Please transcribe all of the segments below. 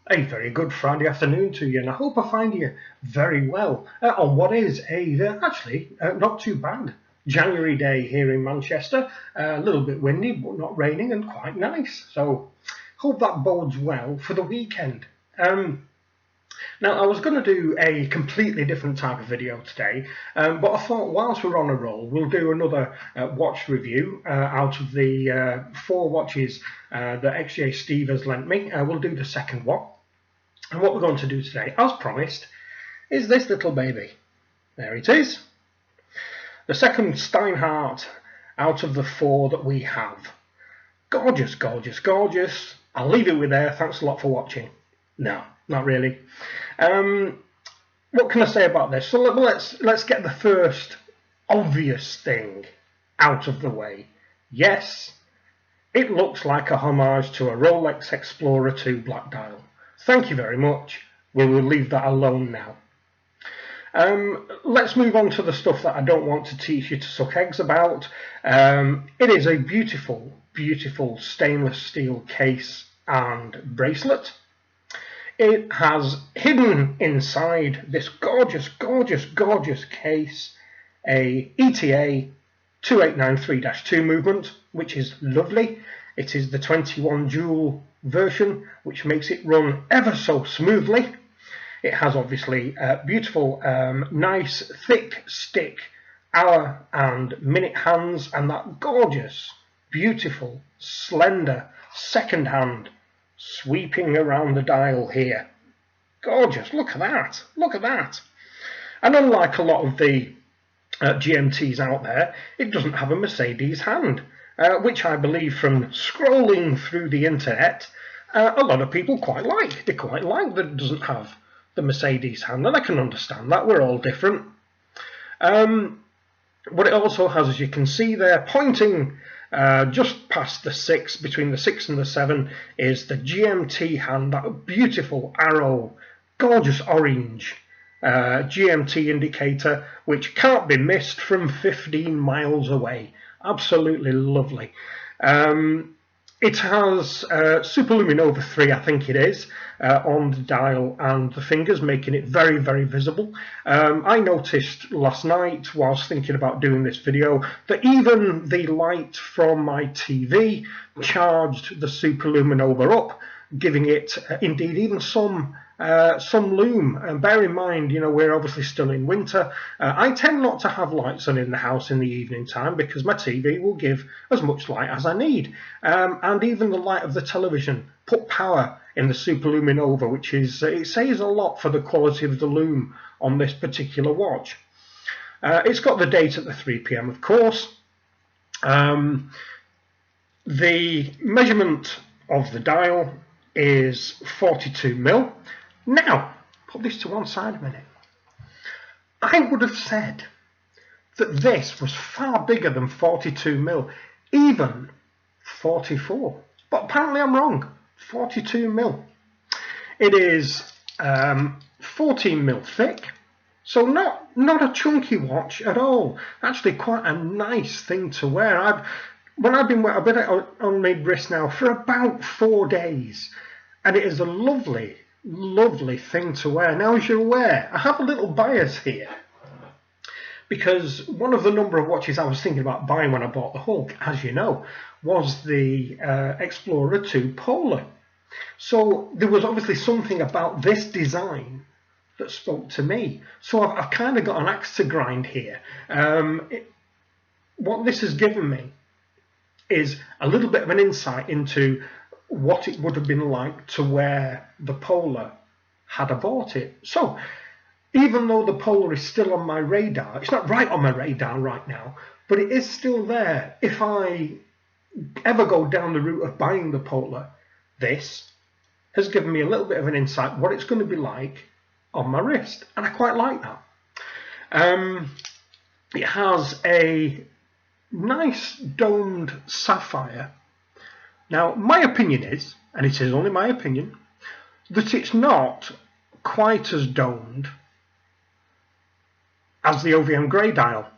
A very good Friday afternoon to you, and I hope I find you very well on what is actually not too bad January day here in Manchester. A little bit windy, but not raining, and quite nice. So hope that bodes well for the weekend. Now, I was going to do a completely different type of video today, but I thought whilst we're on a roll, we'll do another watch review out of the 4 watches that xjsteve has lent me. We'll do the second one. And what we're going to do today, as promised, is this little baby. There it is. The second STEINHART out of the 4 that we have. Gorgeous, gorgeous, gorgeous. I'll leave it with there. Thanks a lot for watching. No, not really. What can I say about this? So let's get the first obvious thing out of the way. Yes, it looks like a homage to a Rolex Explorer 2 black dial. Thank you very much. We will leave that alone now. Let's move on to the stuff that I don't want to teach you to suck eggs about. It is a beautiful, beautiful stainless steel case and bracelet. It has hidden inside this gorgeous, gorgeous, gorgeous case a ETA 2893-2 movement, which is lovely. It is the 21 jewel version, which makes it run ever so smoothly. It has obviously beautiful, nice, thick stick hour and minute hands, and that gorgeous, beautiful, slender second hand sweeping around the dial here. Gorgeous, look at that, look at that. And unlike a lot of the GMTs out there, it doesn't have a Mercedes hand, which I believe from scrolling through the internet, a lot of people quite like. They quite like that it doesn't have the Mercedes hand, and I can understand that. We're all different. What it also has, as you can see there, pointing just past the 6, between the 6 and the 7, is the GMT hand, that beautiful arrow, gorgeous orange GMT indicator, which can't be missed from 15 miles away. Absolutely lovely. It has Superluminova 3, I think it is, on the dial and the fingers, making it very, very visible. I noticed last night, whilst thinking about doing this video, that even the light from my TV charged the Superluminova up, giving it, indeed, even some lume. And bear in mind, you know, we're obviously still in winter. I tend not to have lights on in the house in the evening time because my TV will give as much light as I need. And even the light of the television put power in the Superluminova, which is, it says a lot for the quality of the lume on this particular watch. It's got the date at the 3 PM, of course. The measurement of the dial is 42 mil. Now, put this to one side a minute. I would have said that this was far bigger than 42 mil, even 44. But apparently I'm wrong. 42 mil. It is 14 mil thick, so not a chunky watch at all. Actually, quite a nice thing to wear. I've been on my wrist now for about 4 days, and it is a lovely, lovely thing to wear. Now, as you're aware, I have a little bias here, because one of the number of watches I was thinking about buying when I bought the Hulk, as you know, was the Explorer 2 Polar. So there was obviously something about this design that spoke to me. So I've kind of got an axe to grind here. What this has given me is a little bit of an insight into what it would have been like to wear the Polar had I bought it. So even though the Polar is still on my radar, it's not right on my radar right now, but it is still there. If I ever go down the route of buying the Polar, this has given me a little bit of an insight what it's going to be like on my wrist, and I quite like that. It has a nice domed sapphire. Now, my opinion is, and it is only my opinion, that it's not quite as domed as the OVM grey dial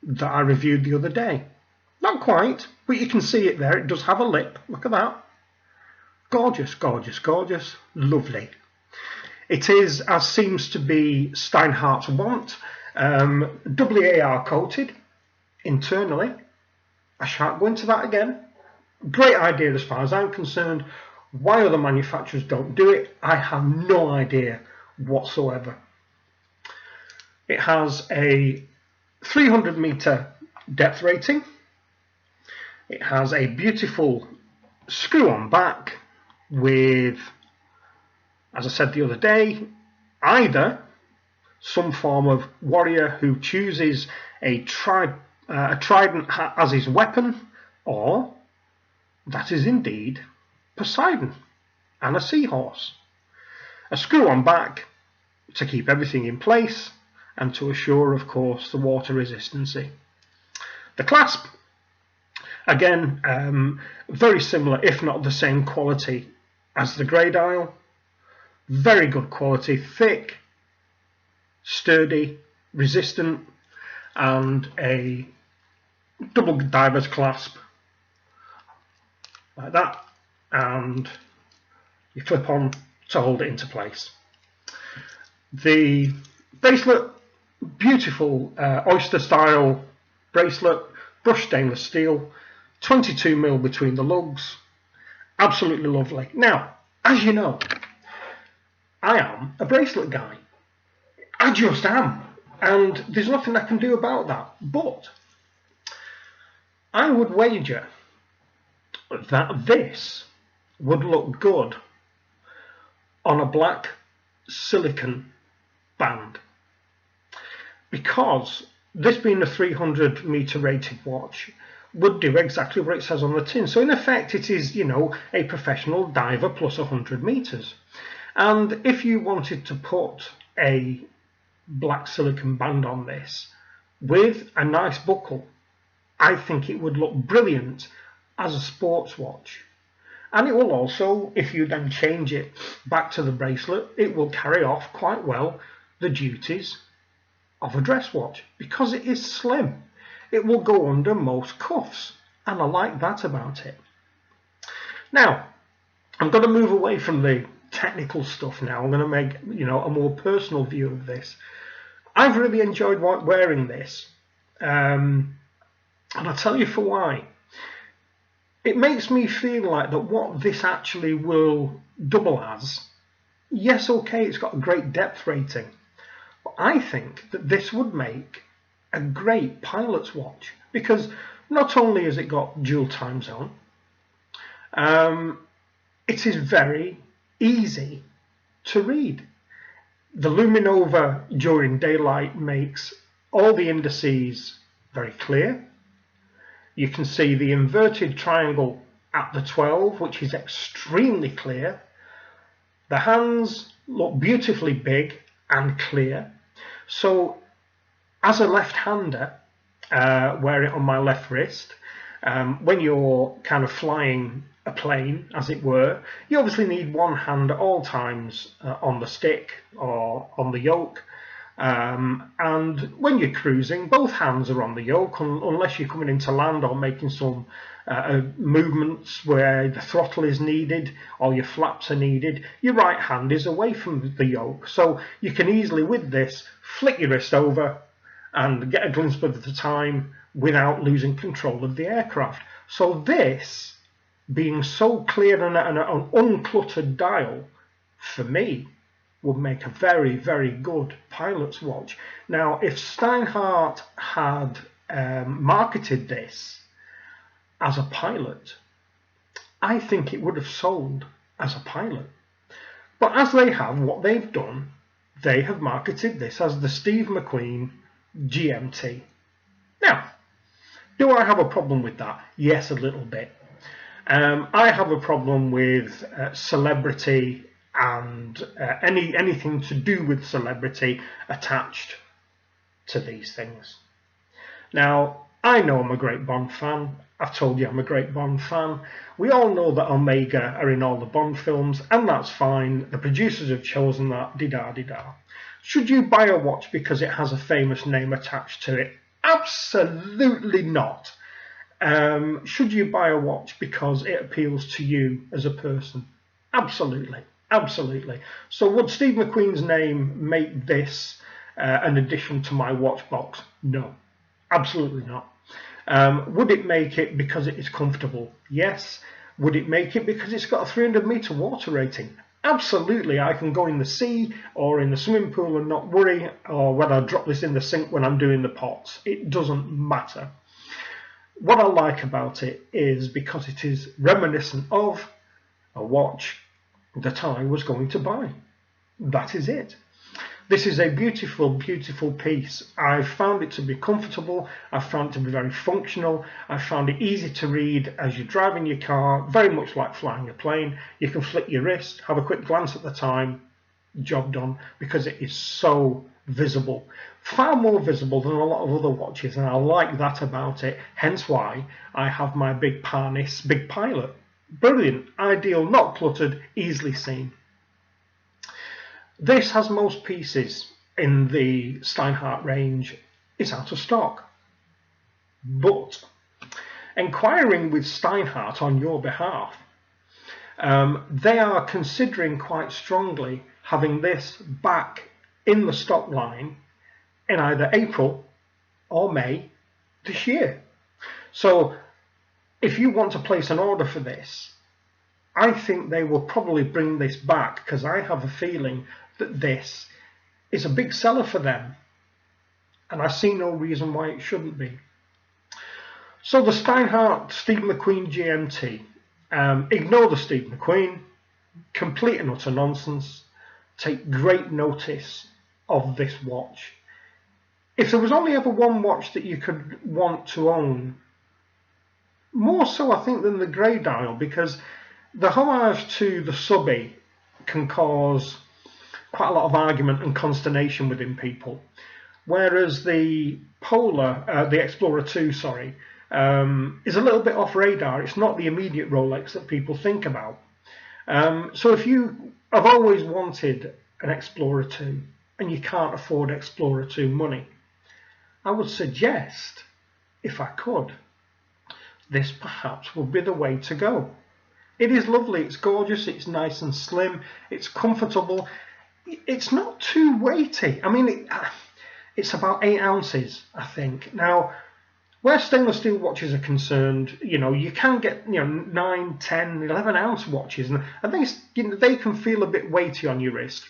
that I reviewed the other day. Not quite, but you can see it there. It does have a lip. Look at that. Gorgeous, gorgeous, gorgeous. Lovely. It is, as seems to be STEINHART's want, doubly AR coated internally. I shan't go into that again. Great idea as far as I'm concerned. Why other manufacturers don't do it, I have no idea whatsoever. It has a 300 meter depth rating. It has a beautiful screw-on back with, as I said the other day, either some form of warrior who chooses a trident as his weapon, or that is indeed Poseidon and a seahorse. A screw-on back to keep everything in place and to assure, of course, the water resistancy. The clasp, again, very similar, if not the same quality as the grey dial. Very good quality, thick, sturdy, resistant, and a double diver's clasp like that, and you clip on to hold it into place. The bracelet, beautiful oyster style bracelet, brushed stainless steel, 22mm between the lugs, absolutely lovely. Now, as you know, I am a bracelet guy. I just am, and there's nothing I can do about that. But I would wager that this would look good on a black silicon band, because this being a 300 meter rated watch would do exactly what it says on the tin. So in effect it is, you know, a professional diver plus 100 meters. And if you wanted to put a black silicon band on this with a nice buckle, I think it would look brilliant as a sports watch. And it will also, if you then change it back to the bracelet, it will carry off quite well the duties of a dress watch, because it is slim. It will go under most cuffs, and I like that about it. Now, I'm going to move away from the technical stuff now. I'm going to make, you know, a more personal view of this. I've really enjoyed wearing this, and I'll tell you for why. It makes me feel like that what this actually will double as, yes, okay, it's got a great depth rating, but I think that this would make a great pilot's watch, because not only has it got dual time zone, it is very easy to read. The luminova during daylight makes all the indices very clear. You can see the inverted triangle at the 12, which is extremely clear. The hands look beautifully big and clear. So as a left-hander, wear it on my left wrist. When you're kind of flying a plane, as it were, you obviously need one hand at all times on the stick or on the yoke. And when you're cruising, both hands are on the yoke, unless you're coming into land or making some movements where the throttle is needed or your flaps are needed. Your right hand is away from the yoke, so you can easily, with this, flick your wrist over and get a glimpse of the time without losing control of the aircraft. So this, being so clear and an uncluttered dial, for me, would make a very, very good pilot's watch. Now, if STEINHART had marketed this as a pilot. I think it would have sold as a pilot. But as they have, what they've done, they have marketed this as the Steve McQueen GMT. Now, do I have a problem with that? Yes, a little bit. I have a problem with celebrity and anything to do with celebrity attached to these things. Now, I know I'm a great Bond fan. I've told you I'm a great Bond fan. We all know that Omega are in all the Bond films, and that's fine. The producers have chosen that, di-da-di-da. Should you buy a watch because it has a famous name attached to it? Absolutely not. Should you buy a watch because it appeals to you as a person? Absolutely, absolutely. So would Steve McQueen's name make this an addition to my watch box? No, absolutely not. Would it make it because it is comfortable? Yes. Would it make it because it's got a 300-meter water rating? Absolutely. I can go in the sea or in the swimming pool and not worry, or whether I drop this in the sink when I'm doing the pots. It doesn't matter. What I like about it is because it is reminiscent of a watch that I was going to buy. That is it. This is a beautiful, beautiful piece. I found it to be comfortable. I found it to be very functional. I found it easy to read as you're driving your car, very much like flying a plane. You can flick your wrist, have a quick glance at the time, job done, because it is so visible. Far more visible than a lot of other watches, and I like that about it. Hence why I have my big Parnis Big Pilot. Brilliant, ideal, not cluttered, easily seen. This, has most pieces in the STEINHART range, is out of stock. But inquiring with STEINHART on your behalf, they are considering quite strongly having this back in the stock line in either April or May this year. So if you want to place an order for this, I think they will probably bring this back, because I have a feeling that this is a big seller for them, and I see no reason why it shouldn't be. So the STEINHART Steve McQueen GMT. Ignore the Steve McQueen, complete and utter nonsense. Take great notice of this watch. If there was only ever one watch that you could want to own, more so I think than the grey dial, because the homage to the subby can cause quite a lot of argument and consternation within people, whereas the Polar, the Explorer 2, sorry, is a little bit off radar. It's not the immediate Rolex that people think about. So if you have always wanted an Explorer 2 and you can't afford Explorer 2 money, I would suggest, if I could, this perhaps would be the way to go. It is lovely, it's gorgeous, it's nice and slim, it's comfortable, it's not too weighty. I mean, it's about 8 ounces, I think. Now, where stainless steel watches are concerned, you can get 9, 10, 11 ounce watches, and I think they can feel a bit weighty on your wrist.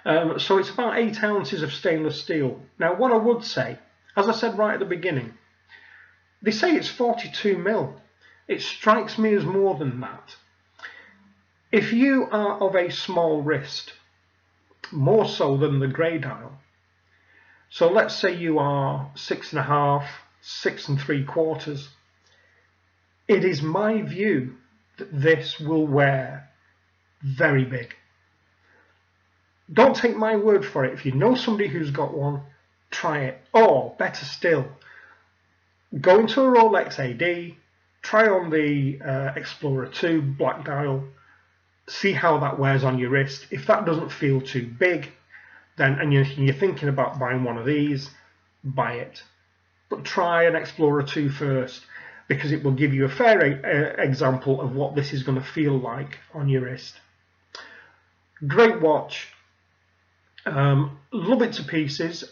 So it's about 8 ounces of stainless steel. Now, what I would say, as I said right at the beginning, they say it's 42 mil. It strikes me as more than that. If you are of a small wrist, more so than the grey dial, so let's say you are 6.5, 6 3/4, it is my view that this will wear very big. Don't take my word for it. If you know somebody who's got one, try it. Or, better still, go into a Rolex AD, try on the Explorer 2 black dial, see how that wears on your wrist. If that doesn't feel too big, then and you're thinking about buying one of these, buy it. But try an Explorer 2 first, because it will give you a fair example of what this is going to feel like on your wrist. Great watch. Love it to pieces.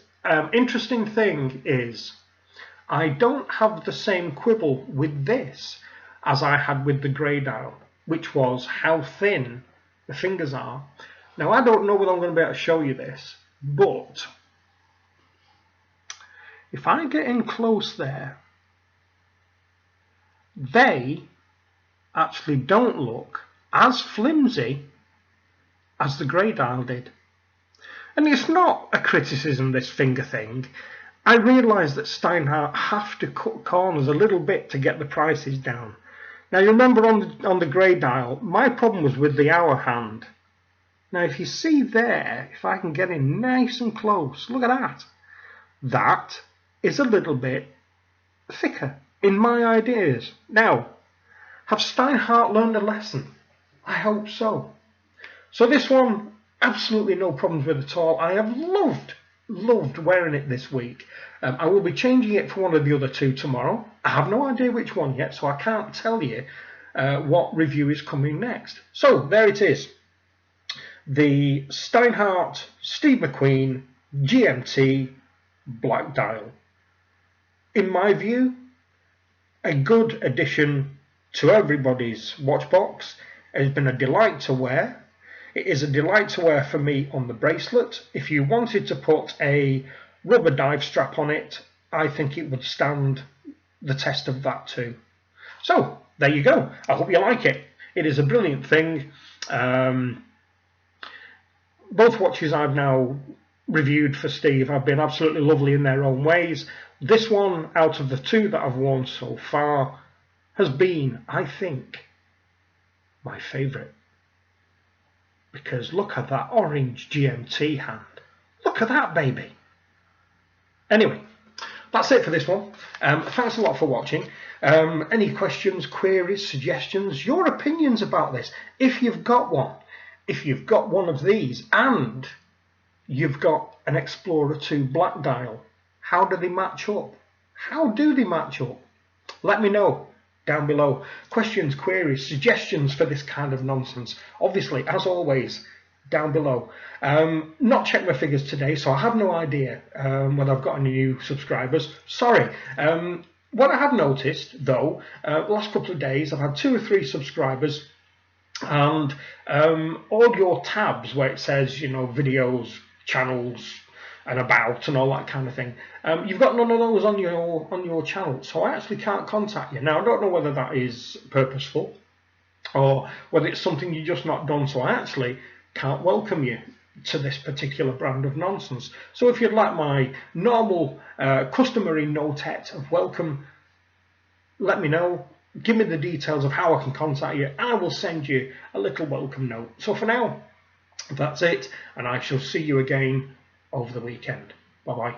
Interesting thing is, I don't have the same quibble with this as I had with the grey dial, which was how thin the fingers are. Now, I don't know whether I'm going to be able to show you this, but if I get in close there, they actually don't look as flimsy as the grey dial did. And it's not a criticism, this finger thing. I realise that Steinhardt have to cut corners a little bit to get the prices down. Now you remember on the grey dial, my problem was with the hour hand. Now if you see there, if I can get in nice and close, look at that. That is a little bit thicker in my ideas. Now, have Steinhardt learned a lesson? I hope so. So this one, absolutely no problems with at all. I have loved wearing it this week. I will be changing it for one of the other two tomorrow. I have no idea which one yet, so I can't tell you what review is coming next. So there it is. The Steinhardt Steve McQueen GMT Black Dial. In my view, a good addition to everybody's watch box. It has been a delight to wear. It is a delight to wear for me on the bracelet. If you wanted to put a rubber dive strap on it, I think it would stand the test of that too. So there you go. I hope you like it. It is a brilliant thing. Both watches I've now reviewed for Steve have been absolutely lovely in their own ways. This one, out of the two that I've worn so far, has been, I think, my favourite. Because look at that orange GMT hand. Look at that, baby. Anyway, that's it for this one. Thanks a lot for watching. Any questions, queries, suggestions, your opinions about this, if you've got one. If you've got one of these and you've got an Explorer 2 Black Dial, how do they match up? How do they match up? Let me know down below. Questions, queries, suggestions for this kind of nonsense. Obviously, as always, down below. Not checked my figures today, so I have no idea whether I've got any new subscribers. Sorry. What I have noticed, though, the last couple of days, I've had 2 or 3 subscribers, and all your tabs where it says, you know, videos, channels, and about and all that kind of thing, you've got none of those on your channel, so I actually can't contact you. Now I don't know whether that is purposeful or whether it's something you've just not done, so I actually can't welcome you to this particular brand of nonsense. So if you'd like my normal customary notet of welcome, let me know. Give me the details of how I can contact you, and I will send you a little welcome note. So for now, that's it, and I shall see you again over the weekend. Bye bye.